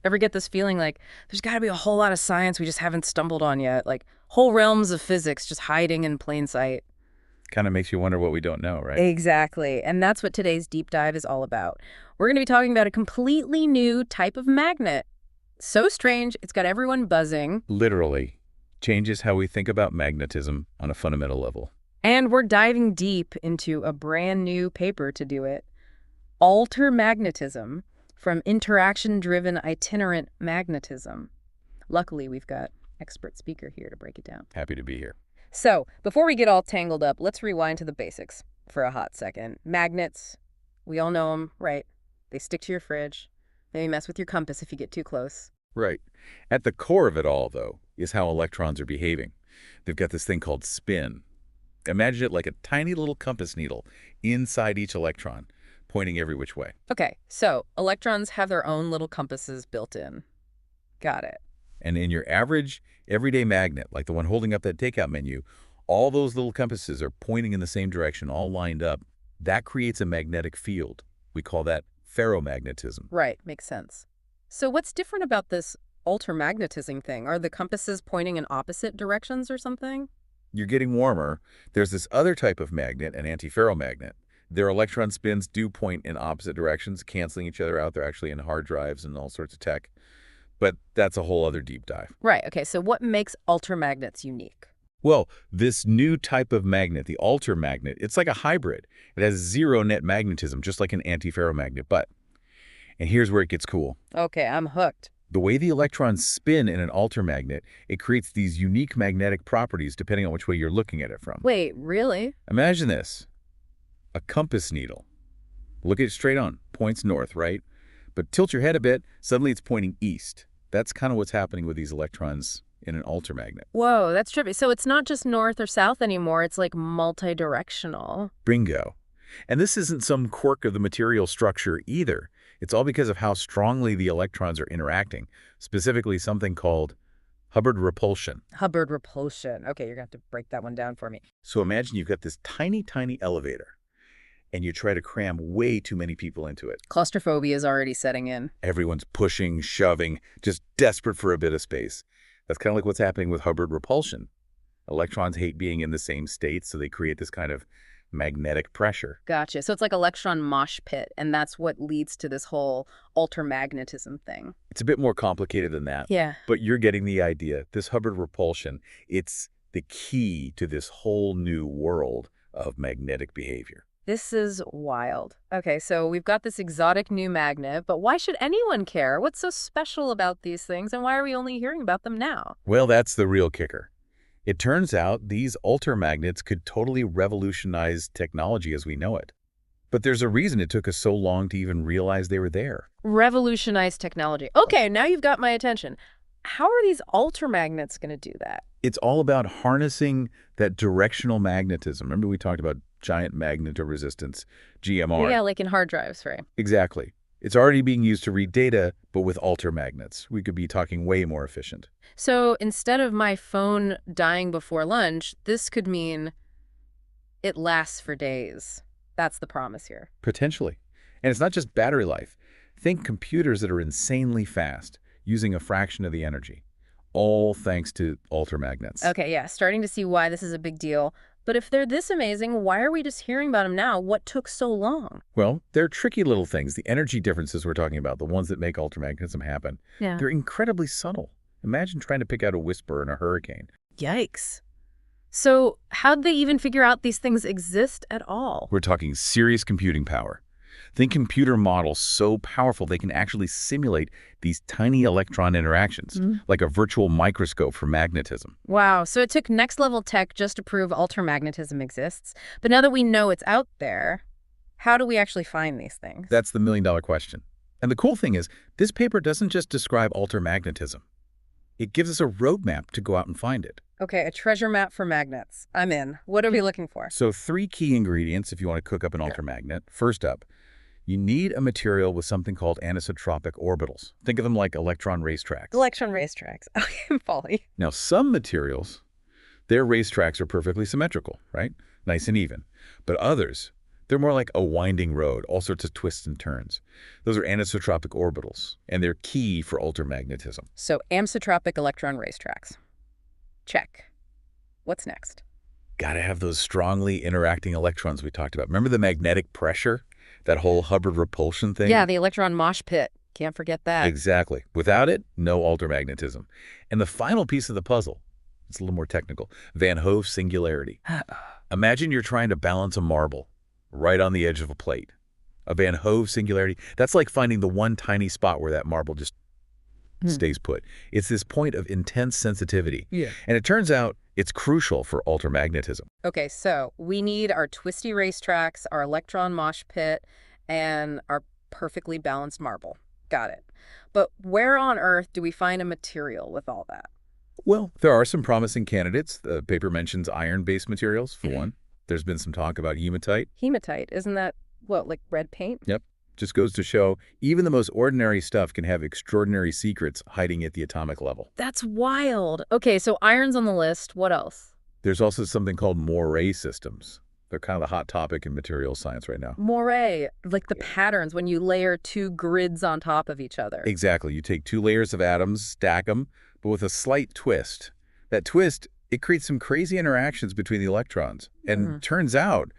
Ever get this feeling like there's got to be a whole lot of science we just haven't stumbled on yet, like whole realms of physics just hiding in plain sight? Kind of makes you wonder what we don't know, right? Exactly. And that's what today's deep dive is all about. We're going to be talking about a completely new type of magnet. So strange, it's got everyone buzzing. Literally changes how we think about magnetism on a fundamental level. And we're diving deep into a brand new paper to do it. Altermagnetism, from interaction-driven itinerant magnetism. Luckily, we've got expert speaker here to break it down. Happy to be here. So, before we get all tangled up, let's rewind to the basics for a hot second. Magnets, we all know them, right? They stick to your fridge. Maybe mess with your compass if you get too close. Right. At the core of it all, though, is how electrons are behaving. They've got this thing called spin. Imagine it like a tiny little compass needle inside each electron, pointing every which way. Okay, so electrons have their own little compasses built in. Got it. And in your average, everyday magnet, like the one holding up that takeout menu, all those little compasses are pointing in the same direction, all lined up. That creates a magnetic field. We call that ferromagnetism. Right, makes sense. So what's different about this altermagnetism thing? Are the compasses pointing in opposite directions or something? You're getting warmer. There's this other type of magnet, an antiferromagnet. Their electron spins do point in opposite directions, canceling each other out. They're actually in hard drives and all sorts of tech. But that's a whole other deep dive. Right, okay, so what makes altermagnets unique? Well, this new type of magnet, the altermagnet, it's like a hybrid. It has zero net magnetism, just like an antiferromagnet. And here's where it gets cool. Okay, I'm hooked. The way the electrons spin in an altermagnet, it creates these unique magnetic properties depending on which way you're looking at it from. Wait, really? Imagine this. A compass needle. Look at it straight on. Points north, right? But tilt your head a bit, suddenly it's pointing east. That's kind of what's happening with these electrons in an altermagnet. Whoa, that's trippy. So it's not just north or south anymore, it's like multi-directional. Bingo. And this isn't some quirk of the material structure either. It's all because of how strongly the electrons are interacting, specifically something called Hubbard repulsion. Hubbard repulsion. Okay, you're going to have to break that one down for me. So imagine you've got this tiny, tiny elevator, and you try to cram way too many people into it. Claustrophobia is already setting in. Everyone's pushing, shoving, just desperate for a bit of space. That's kind of like what's happening with Hubbard repulsion. Electrons hate being in the same state, so they create this kind of magnetic pressure. Gotcha. So it's like electron mosh pit, and that's what leads to this whole altermagnetism thing. It's a bit more complicated than that. Yeah. But you're getting the idea. This Hubbard repulsion, it's the key to this whole new world of magnetic behavior. This is wild. Okay, so we've got this exotic new magnet, but why should anyone care? What's so special about these things, and why are we only hearing about them now? Well, that's the real kicker. It turns out these altermagnets could totally revolutionize technology as we know it. But there's a reason it took us so long to even realize they were there. Revolutionize technology. Okay, now you've got my attention. How are these altermagnets going to do that? It's all about harnessing that directional magnetism. Remember we talked about giant magnetoresistance, GMR. Yeah, like in hard drives, right? Exactly. It's already being used to read data, but with altermagnets. We could be talking way more efficient. So instead of my phone dying before lunch, this could mean it lasts for days. That's the promise here. Potentially. And it's not just battery life. Think computers that are insanely fast, using a fraction of the energy. All thanks to altermagnets. Okay, yeah, starting to see why this is a big deal. But if they're this amazing, why are we just hearing about them now? What took so long? Well, they're tricky little things. The energy differences we're talking about, the ones that make altermagnetism happen, they're incredibly subtle. Imagine trying to pick out a whisper in a hurricane. Yikes. So how'd they even figure out these things exist at all? We're talking serious computing power. Think computer models so powerful they can actually simulate these tiny electron interactions, like a virtual microscope for magnetism. Wow, so it took next-level tech just to prove altermagnetism exists. But now that we know it's out there, how do we actually find these things? That's the million-dollar question. And the cool thing is, this paper doesn't just describe altermagnetism. It gives us a roadmap to go out and find it. Okay, a treasure map for magnets. I'm in. What are we looking for? So 3 key ingredients if you want to cook up an altermagnet. First up, you need a material with something called anisotropic orbitals. Think of them like electron racetracks. Electron racetracks. Okay, I'm following. Now, some materials, their racetracks are perfectly symmetrical, right? Nice and even. But others, They're more like a winding road, all sorts of twists and turns. Those are anisotropic orbitals, and they're key for altermagnetism. So anisotropic electron racetracks. Check. What's next? Gotta have those strongly interacting electrons we talked about. Remember the magnetic pressure? That whole Hubbard repulsion thing? Yeah, the electron mosh pit. Can't forget that. Exactly. Without it, no altermagnetism. And the final piece of the puzzle, it's a little more technical, Van Hove singularity. Imagine you're trying to balance a marble right on the edge of a plate. A Van Hove singularity, that's like finding the one tiny spot where that marble just stays put. It's this point of intense sensitivity. Yeah. And it turns out it's crucial for altermagnetism. Okay, so we need our twisty racetracks, our electron mosh pit, and our perfectly balanced marble. Got it. But where on earth do we find a material with all that? Well, there are some promising candidates. The paper mentions iron-based materials, for one. There's been some talk about hematite. Hematite, isn't that, what, like red paint? Yep. Just goes to show even the most ordinary stuff can have extraordinary secrets hiding at the atomic level. That's wild. Okay, so iron's on the list. What else? There's also something called Moiré systems. They're kind of the hot topic in materials science right now. Moiré, like the patterns when you layer two grids on top of each other. Exactly. You take two layers of atoms, stack them, but with a slight twist. That twist, it creates some crazy interactions between the electrons. And turns out,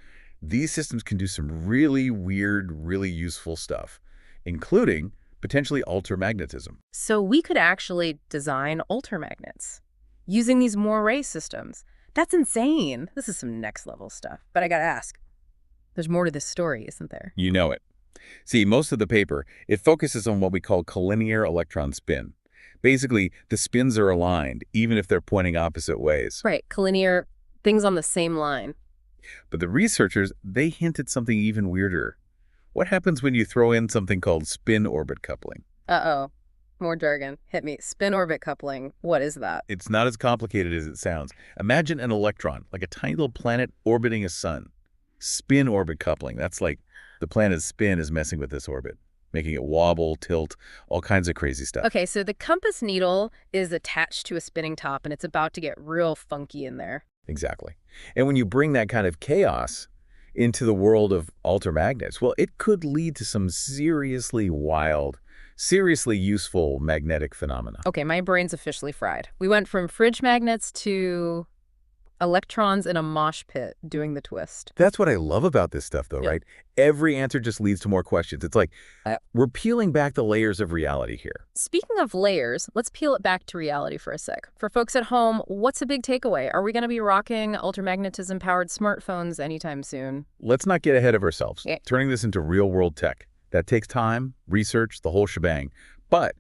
these systems can do some really weird, really useful stuff, including potentially altermagnetism. So we could actually design altermagnets using these Moiré systems. That's insane. This is some next level stuff. But I gotta ask, there's more to this story, isn't there? You know it. See, most of the paper, it focuses on what we call collinear electron spin. Basically, the spins are aligned, even if they're pointing opposite ways. Right, collinear, things on the same line. But the researchers, they hinted something even weirder. What happens when you throw in something called spin-orbit coupling? Uh-oh. More jargon. Hit me. Spin-orbit coupling. What is that? It's not as complicated as it sounds. Imagine an electron, like a tiny little planet orbiting a sun. Spin-orbit coupling. That's like the planet's spin is messing with this orbit, making it wobble, tilt, all kinds of crazy stuff. Okay, so the compass needle is attached to a spinning top, and it's about to get real funky in there. Exactly. And when you bring that kind of chaos into the world of altermagnets, well, it could lead to some seriously wild, seriously useful magnetic phenomena. Okay, my brain's officially fried. We went from fridge magnets to electrons in a mosh pit doing the twist. That's what I love about this stuff, though, Yeah. right? Every answer just leads to more questions. It's like we're peeling back the layers of reality here. Speaking of layers, let's peel it back to reality for a sec. For folks at home, what's a big takeaway? Are we going to be rocking altermagnetism-powered smartphones anytime soon? Let's not get ahead of ourselves. Yeah. Turning this into real-world tech, that takes time, research, the whole shebang. But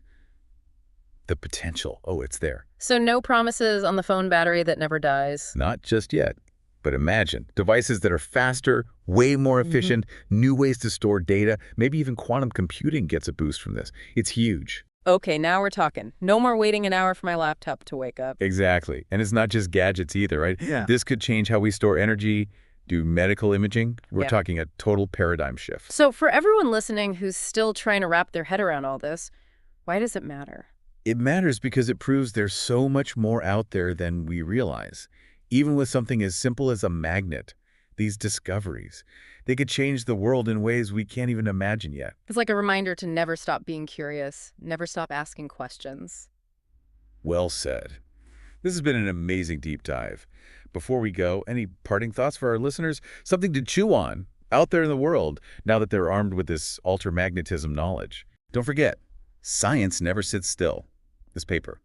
the potential, oh, it's there. So no promises on the phone battery that never dies? Not just yet. But imagine devices that are faster, way more efficient, new ways to store data, maybe even quantum computing gets a boost from this. It's huge. Okay, now we're talking. No more waiting an hour for my laptop to wake up. Exactly. And it's not just gadgets either, right? Yeah. This could change how we store energy, do medical imaging. We're Yeah. talking a total paradigm shift. So for everyone listening who's still trying to wrap their head around all this, why does it matter? It matters because it proves there's so much more out there than we realize. Even with something as simple as a magnet, these discoveries, they could change the world in ways we can't even imagine yet. It's like a reminder to never stop being curious, never stop asking questions. Well said. This has been an amazing deep dive. Before we go, any parting thoughts for our listeners? Something to chew on out there in the world now that they're armed with this altermagnetism knowledge. Don't forget, science never sits still. This paper,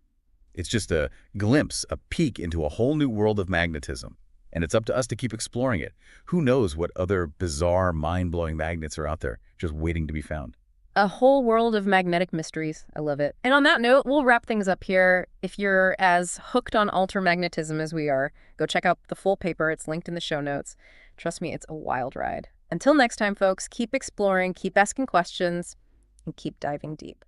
it's just a glimpse, a peek into a whole new world of magnetism. And it's up to us to keep exploring it. Who knows what other bizarre, mind-blowing magnets are out there just waiting to be found. A whole world of magnetic mysteries. I love it. And on that note, we'll wrap things up here. If you're as hooked on altermagnetism as we are, go check out the full paper. It's linked in the show notes. Trust me, it's a wild ride. Until next time, folks, keep exploring, keep asking questions, and keep diving deep.